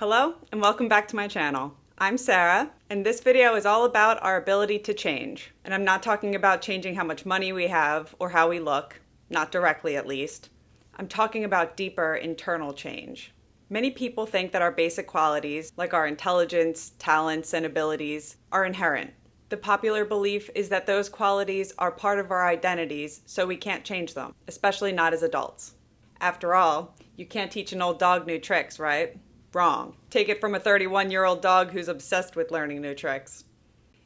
Hello and welcome back to my channel. I'm Sarah, and this video is all about our ability to change. And I'm not talking about changing how much money we have or how we look, not directly at least. I'm talking about deeper internal change. Many people think that our basic qualities, like our intelligence, talents, and abilities, are inherent. The popular belief is that those qualities are part of our identities, so we can't change them, especially not as adults. After all, you can't teach an old dog new tricks, right? Wrong. Take it from a 31-year-old dog who's obsessed with learning new tricks.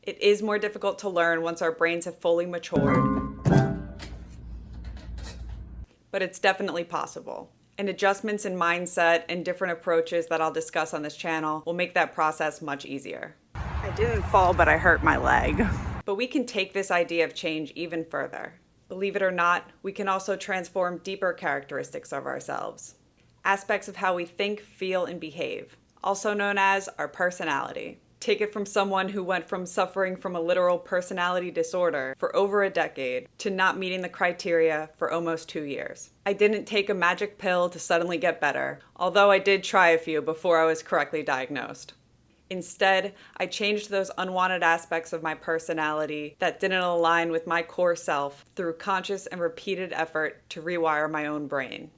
It is more difficult to learn once our brains have fully matured, but it's definitely possible. And adjustments in mindset and different approaches that I'll discuss on this channel will make that process much easier. I didn't fall, but I hurt my leg. But we can take this idea of change even further. Believe it or not, we can also transform deeper characteristics of ourselves. Aspects of how we think, feel, and behave, also known as our personality. Take it from someone who went from suffering from a literal personality disorder for over a decade to not meeting the criteria for almost 2 years. I didn't take a magic pill to suddenly get better, although I did try a few before I was correctly diagnosed. Instead, I changed those unwanted aspects of my personality that didn't align with my core self through conscious and repeated effort to rewire my own brain.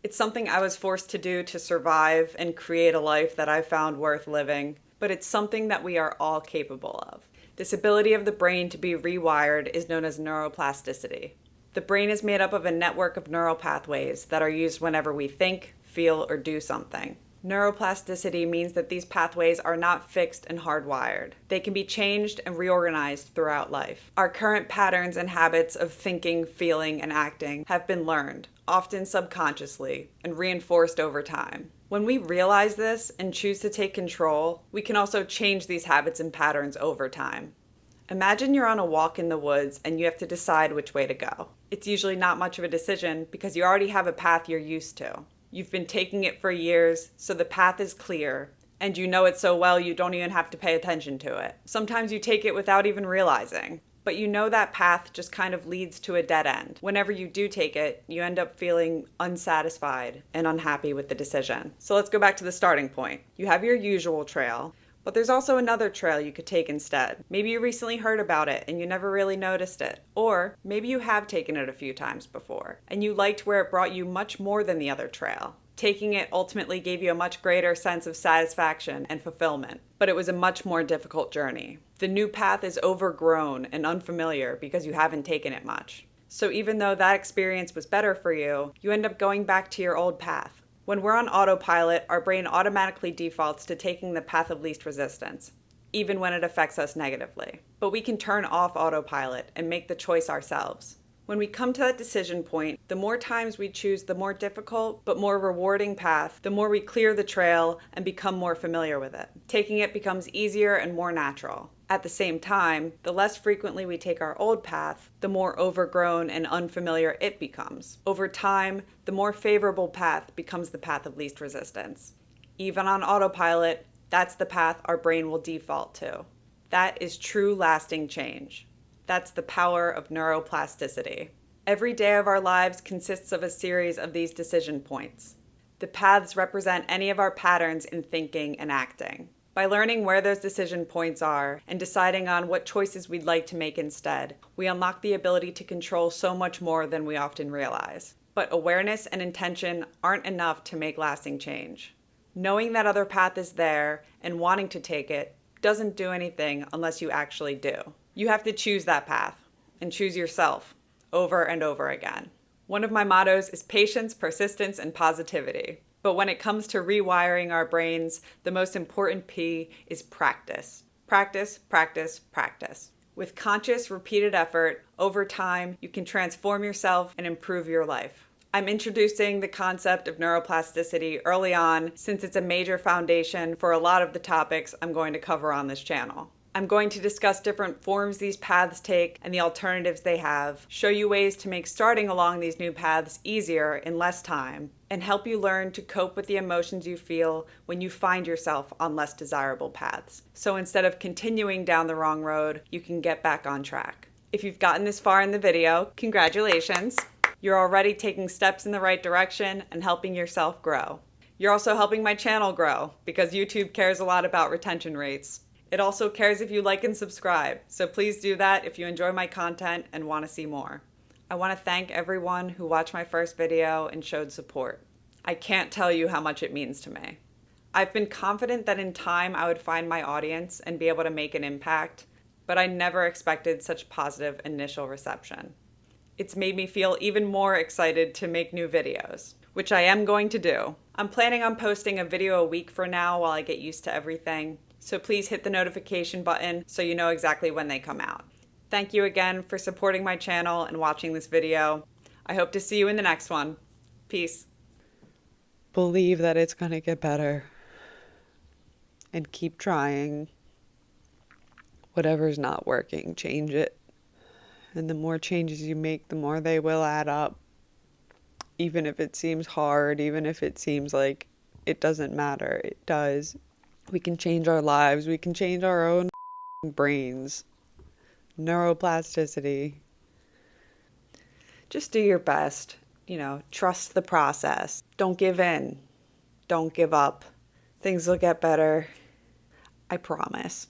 It's something I was forced to do to survive and create a life that I found worth living, but it's something that we are all capable of. This ability of the brain to be rewired is known as neuroplasticity. The brain is made up of a network of neural pathways that are used whenever we think, feel, or do something. Neuroplasticity means that these pathways are not fixed and hardwired. They can be changed and reorganized throughout life. Our current patterns and habits of thinking, feeling, and acting have been learned, often subconsciously, and reinforced over time. When we realize this and choose to take control, we can also change these habits and patterns over time. Imagine you're on a walk in the woods and you have to decide which way to go. It's usually not much of a decision because you already have a path you're used to. You've been taking it for years, so the path is clear, and you know it so well you don't even have to pay attention to it. Sometimes you take it without even realizing, but you know that path just kind of leads to a dead end. Whenever you do take it, you end up feeling unsatisfied and unhappy with the decision. So let's go back to the starting point. You have your usual trail, but there's also another trail you could take instead. Maybe you recently heard about it and you never really noticed it. Or maybe you have taken it a few times before and you liked where it brought you much more than the other trail. Taking it ultimately gave you a much greater sense of satisfaction and fulfillment, but it was a much more difficult journey. The new path is overgrown and unfamiliar because you haven't taken it much. So even though that experience was better for you, you end up going back to your old path. When we're on autopilot, our brain automatically defaults to taking the path of least resistance, even when it affects us negatively. But we can turn off autopilot and make the choice ourselves. When we come to that decision point, the more times we choose the more difficult but more rewarding path, the more we clear the trail and become more familiar with it. Taking it becomes easier and more natural. At the same time, the less frequently we take our old path, the more overgrown and unfamiliar it becomes. Over time, the more favorable path becomes the path of least resistance. Even on autopilot, that's the path our brain will default to. That is true lasting change. That's the power of neuroplasticity. Every day of our lives consists of a series of these decision points. The paths represent any of our patterns in thinking and acting. By learning where those decision points are and deciding on what choices we'd like to make instead, we unlock the ability to control so much more than we often realize. But awareness and intention aren't enough to make lasting change. Knowing that other path is there and wanting to take it doesn't do anything unless you actually do. You have to choose that path and choose yourself over and over again. One of my mottos is patience, persistence, and positivity. But when it comes to rewiring our brains, the most important P is practice. Practice, practice, practice. With conscious, repeated effort, over time, you can transform yourself and improve your life. I'm introducing the concept of neuroplasticity early on since it's a major foundation for a lot of the topics I'm going to cover on this channel. I'm going to discuss different forms these paths take and the alternatives they have, show you ways to make starting along these new paths easier in less time, and help you learn to cope with the emotions you feel when you find yourself on less desirable paths. So instead of continuing down the wrong road, you can get back on track. If you've gotten this far in the video, congratulations! You're already taking steps in the right direction and helping yourself grow. You're also helping my channel grow because YouTube cares a lot about retention rates. It also cares if you like and subscribe, so please do that if you enjoy my content and want to see more. I want to thank everyone who watched my first video and showed support. I can't tell you how much it means to me. I've been confident that in time I would find my audience and be able to make an impact, but I never expected such positive initial reception. It's made me feel even more excited to make new videos, which I am going to do. I'm planning on posting a video a week for now while I get used to everything, so please hit the notification button so you know exactly when they come out. Thank you again for supporting my channel and watching this video. I hope to see you in the next one. Peace. Believe that it's gonna get better. And keep trying. Whatever's not working, change it. And the more changes you make, the more they will add up. Even if it seems hard, even if it seems like it doesn't matter, it does. We can change our lives. We can change our own brains. Neuroplasticity. Just do your best. Trust the process. Don't give in. Don't give up. Things will get better. I promise.